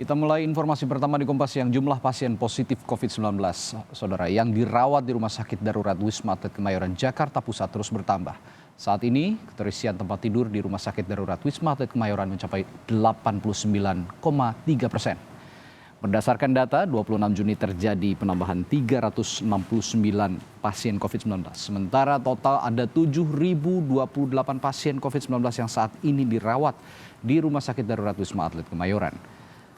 Kita mulai informasi pertama di Kompas yang jumlah pasien positif COVID-19, saudara, yang dirawat di Rumah Sakit Darurat Wisma Atlet Kemayoran, Jakarta Pusat terus bertambah. Saat ini, keterisian tempat tidur di Rumah Sakit Darurat Wisma Atlet Kemayoran mencapai 89,3%. Berdasarkan data, 26 Juni terjadi penambahan 369 pasien COVID-19. Sementara total ada 7.028 pasien COVID-19 yang saat ini dirawat di Rumah Sakit Darurat Wisma Atlet Kemayoran.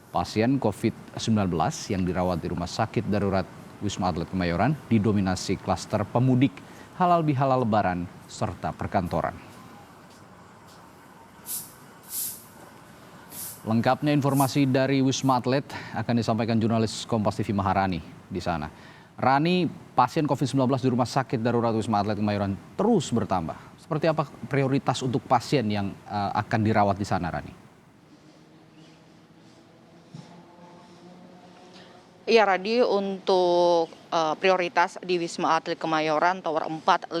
Pasien COVID-19 yang dirawat di Rumah Sakit Darurat Wisma Atlet Kemayoran didominasi klaster pemudik, halal bihalal lebaran, serta perkantoran. Lengkapnya informasi dari Wisma Atlet akan disampaikan jurnalis Kompas TV Maharani di sana. Rani, pasien COVID-19 di Rumah Sakit Darurat Wisma Atlet Kemayoran terus bertambah. Seperti apa prioritas untuk pasien yang akan dirawat di sana, Rani? Iya Radi, untuk prioritas di Wisma Atlet Kemayoran Tower 4, 5, 6,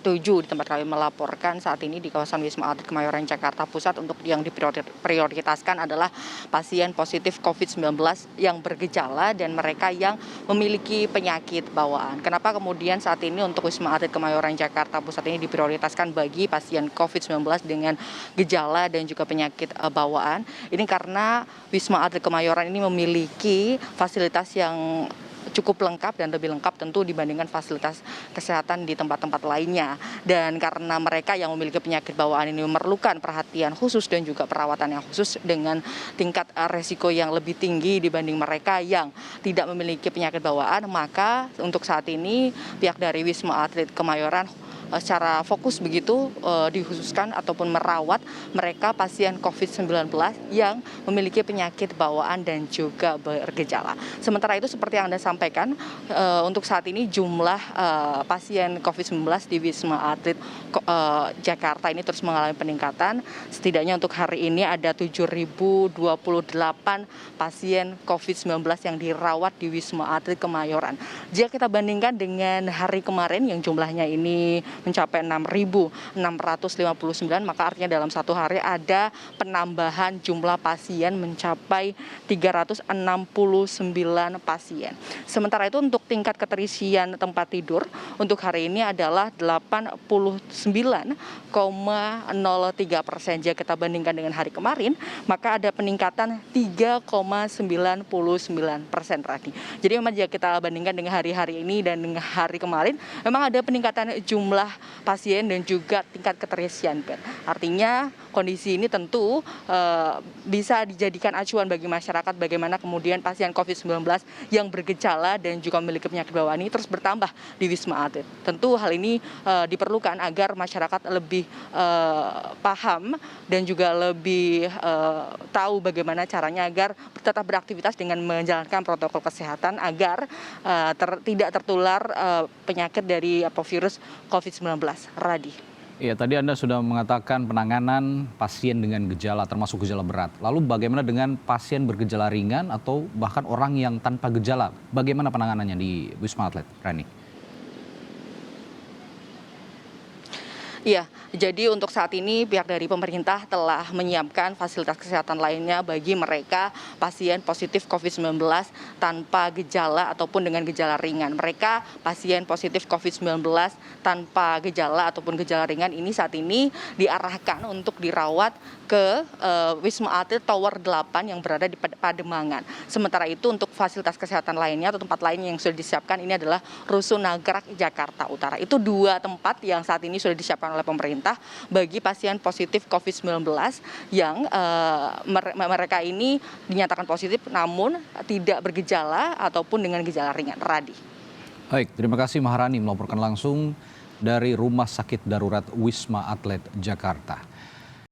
7 di tempat kami melaporkan saat ini di kawasan Wisma Atlet Kemayoran Jakarta Pusat untuk yang diprioritaskan adalah pasien positif COVID-19 yang bergejala dan mereka yang memiliki penyakit bawaan. Kenapa kemudian saat ini untuk Wisma Atlet Kemayoran Jakarta Pusat ini diprioritaskan bagi pasien COVID-19 dengan gejala dan juga penyakit bawaan? Ini karena Wisma Atlet Kemayoran ini memiliki fasilitas yang cukup lengkap dan lebih lengkap tentu dibandingkan fasilitas kesehatan di tempat-tempat lainnya. Dan karena mereka yang memiliki penyakit bawaan ini memerlukan perhatian khusus dan juga perawatan yang khusus dengan tingkat resiko yang lebih tinggi dibanding mereka yang tidak memiliki penyakit bawaan, maka untuk saat ini pihak dari Wisma Atlet Kemayoran secara fokus begitu dikhususkan ataupun merawat mereka pasien COVID-19 yang memiliki penyakit bawaan dan juga bergejala. Sementara itu seperti yang Anda sampaikan, untuk saat ini jumlah pasien COVID-19 di Wisma Atlet Jakarta ini terus mengalami peningkatan. Setidaknya untuk hari ini ada 7.028 pasien COVID-19 yang dirawat di Wisma Atlet Kemayoran. Jika kita bandingkan dengan hari kemarin yang jumlahnya ini mencapai 6.659, maka artinya dalam satu hari ada penambahan jumlah pasien mencapai 369 pasien. Sementara itu untuk tingkat keterisian tempat tidur untuk hari ini adalah 89,03%. Jika kita bandingkan dengan hari kemarin, maka ada peningkatan 3,99% Radi. Jadi memang jika kita bandingkan dengan hari-hari ini dan dengan hari kemarin, memang ada peningkatan jumlah pasien dan juga tingkat keterisian bed. Artinya kondisi ini tentu bisa dijadikan acuan bagi masyarakat bagaimana kemudian pasien COVID-19 yang bergejala dan juga memiliki penyakit bawaan ini terus bertambah di Wisma Atlet. Tentu hal ini diperlukan agar masyarakat lebih paham dan juga lebih tahu bagaimana caranya agar tetap beraktivitas dengan menjalankan protokol kesehatan agar tidak tertular penyakit dari virus COVID-19. Radi. Iya, tadi Anda sudah mengatakan penanganan pasien dengan gejala termasuk gejala berat. Lalu bagaimana dengan pasien bergejala ringan atau bahkan orang yang tanpa gejala? Bagaimana penanganannya di Wisma Atlet, Rani? Iya, jadi untuk saat ini pihak dari pemerintah telah menyiapkan fasilitas kesehatan lainnya bagi mereka pasien positif COVID-19 tanpa gejala ataupun dengan gejala ringan. Mereka pasien positif COVID-19 tanpa gejala ataupun gejala ringan ini saat ini diarahkan untuk dirawat ke Wisma Atlet Tower 8 yang berada di Pademangan. Sementara itu untuk fasilitas kesehatan lainnya atau tempat lain yang sudah disiapkan ini adalah Rusun Nagrak Jakarta Utara. Itu dua tempat yang saat ini sudah disiapkan oleh pemerintah bagi pasien positif COVID-19 yang mereka ini dinyatakan positif namun tidak bergejala ataupun dengan gejala ringan. Radi. Baik, terima kasih Maharani melaporkan langsung dari Rumah Sakit Darurat Wisma Atlet Jakarta.